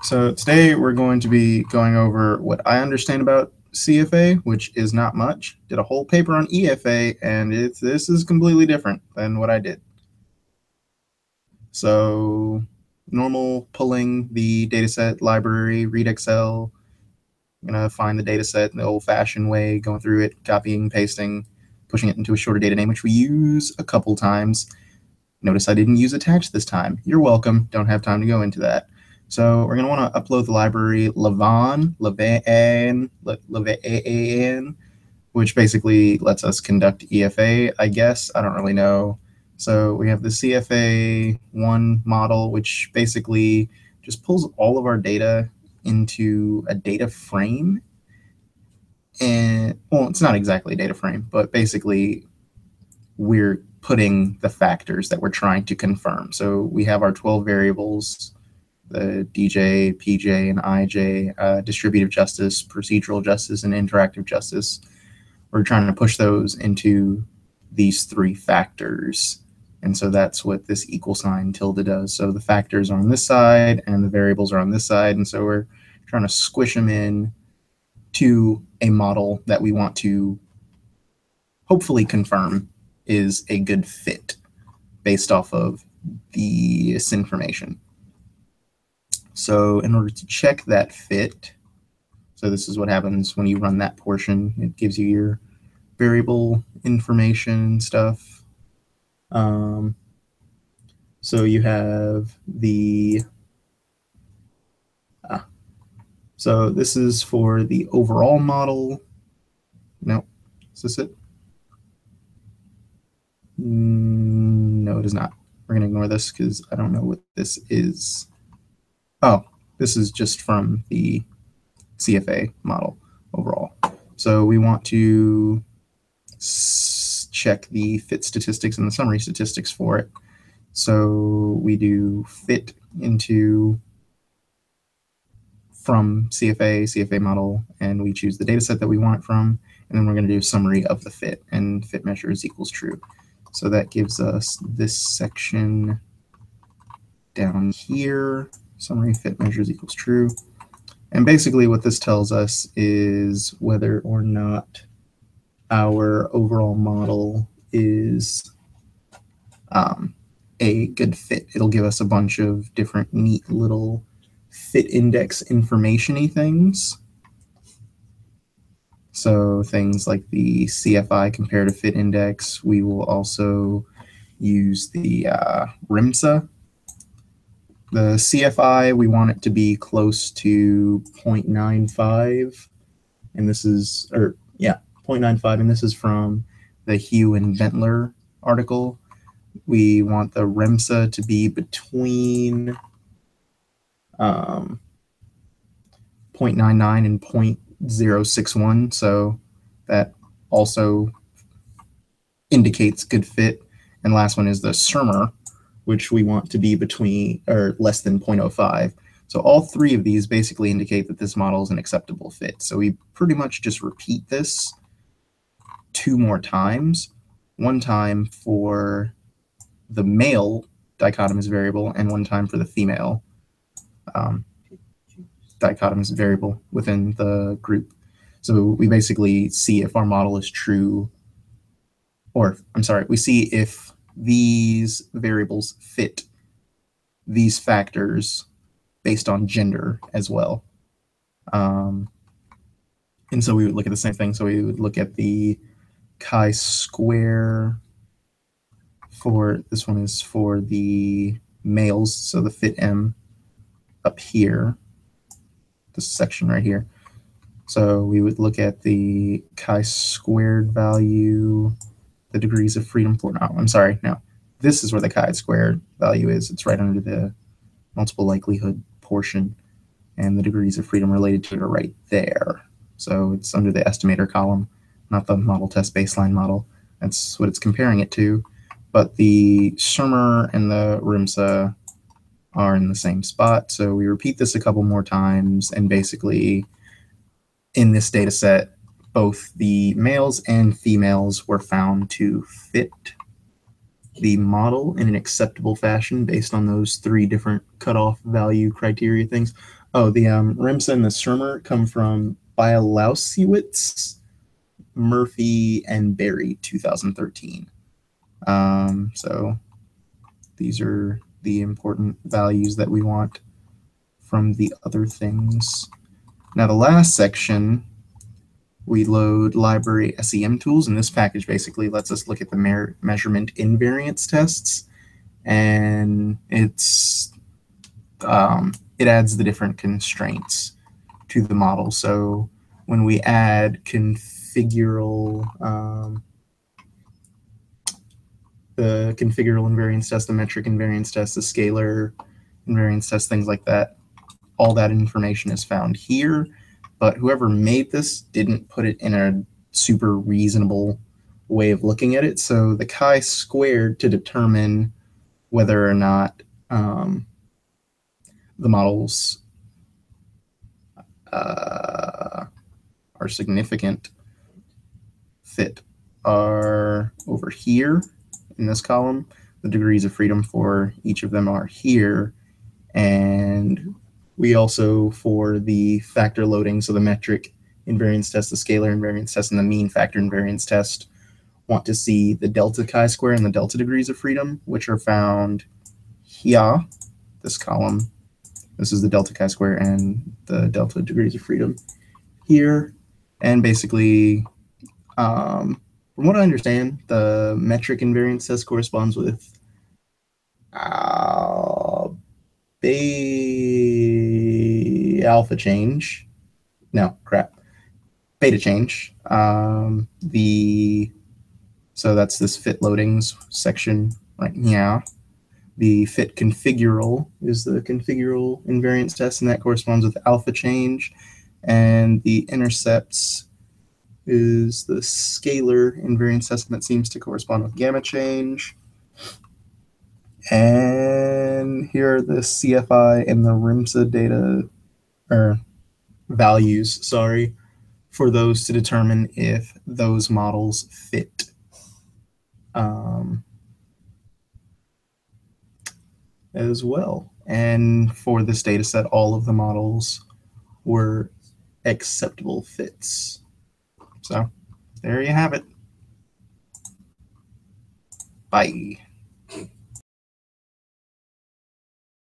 So today we're going to be going over what I understand about CFA, which is not much. Did a whole paper on EFA, and this is completely different than what I did. So normal pulling the dataset library, read Excel. I'm going to find the dataset in the old-fashioned way, going through it, copying, pasting, pushing it into a shorter data name, which we use a couple times. Notice I didn't use attach this time. You're welcome. Don't have time to go into that. So we're going to want to upload the library Levan, which basically lets us conduct EFA, I guess. I don't really know. So we have the CFA1 model, which basically just pulls all of our data into a data frame. And, well, it's not exactly a data frame, but basically we're putting the factors that we're trying to confirm. So we have our 12 variables, the DJ, PJ, and IJ, distributive justice, procedural justice, and interactive justice. We're trying to push those into these three factors. And so that's what this equal sign tilde does. So the factors are on this side and the variables are on this side. And so we're trying to squish them in to a model that we want to hopefully confirm is a good fit based off of this information. So in order to check that fit, so this is what happens when you run that portion. It gives you your variable information stuff. So you have the, so this is for the overall model. No, is this it? No, it is not. We're going to ignore this because I don't know what this is. Oh, this is just from the CFA model overall. So we want to check the fit statistics and the summary statistics for it. So we do fit into from CFA model, and we choose the data set that we want it from, and then we're going to do summary of the fit, and fit measures equals true. So that gives us this section down here, summary fit measures equals true. And basically what this tells us is whether or not our overall model is a good fit. It'll give us a bunch of different neat little fit index information-y things. So things like the CFI comparative fit index. We will also use the RIMSA. The CFI, we want it to be close to 0.95. And this is, 0.95, and this is from the Hugh and Bentler article. We want the RIMSA to be between 0.99 and 0.061, so that also indicates good fit. And last one is the SURMR, which we want to be between or less than 0.05. So all three of these basically indicate that this model is an acceptable fit. So we pretty much just repeat this 2 more times, one time for the male dichotomous variable and one time for the female dichotomous variable within the group. So we basically see if our model is true, or I'm sorry, we see if these variables fit these factors based on gender as well. And so we would look at the same thing. So we would look at the chi-square for, this one is for the males, so the fit M up here, this section right here. So we would look at the chi-squared value, the degrees of freedom for, no, I'm sorry, no. This is where the chi-squared value is. It's right under the multiple likelihood portion, and the degrees of freedom related to it are right there. So it's under the estimator column, not the model test baseline model. That's what it's comparing it to. But the SURMR and the RIMSA are in the same spot. So we repeat this a couple more times, and basically in this data set, both the males and females were found to fit the model in an acceptable fashion based on those 3 different cutoff value criteria things. Oh, the Rimsa and the Surmer come from Bielausewicz, Murphy, and Berry, 2013. So these are the important values that we want from the other things. Now the last section, we load library SEM tools, and this package basically lets us look at the measurement invariance tests, and it adds the different constraints to the model. So when we add configural, the configural invariance test, the metric invariance test, the scalar invariance test, things like that, all that information is found here. But whoever made this didn't put it in a super reasonable way of looking at it. So the chi-squared to determine whether or not the models are significant fit are over here in this column. The degrees of freedom for each of them are here. And we also, for the factor loading, so the metric invariance test, the scalar invariance test, and the mean factor invariance test, want to see the delta chi-square and the delta degrees of freedom, which are found here, this column. This is the delta chi-square and the delta degrees of freedom here. And basically, from what I understand, the metric invariance test corresponds with alpha change. No, crap. Beta change. So that's this fit loadings section right here. The fit configural is the configural invariance test, and that corresponds with alpha change. And the intercepts is the scalar invariance test, and that seems to correspond with gamma change. And here are the CFI and the RIMSA data, or values, sorry, for those to determine if those models fit. As well. And for this data set, all of the models were acceptable fits. So there you have it. Bye.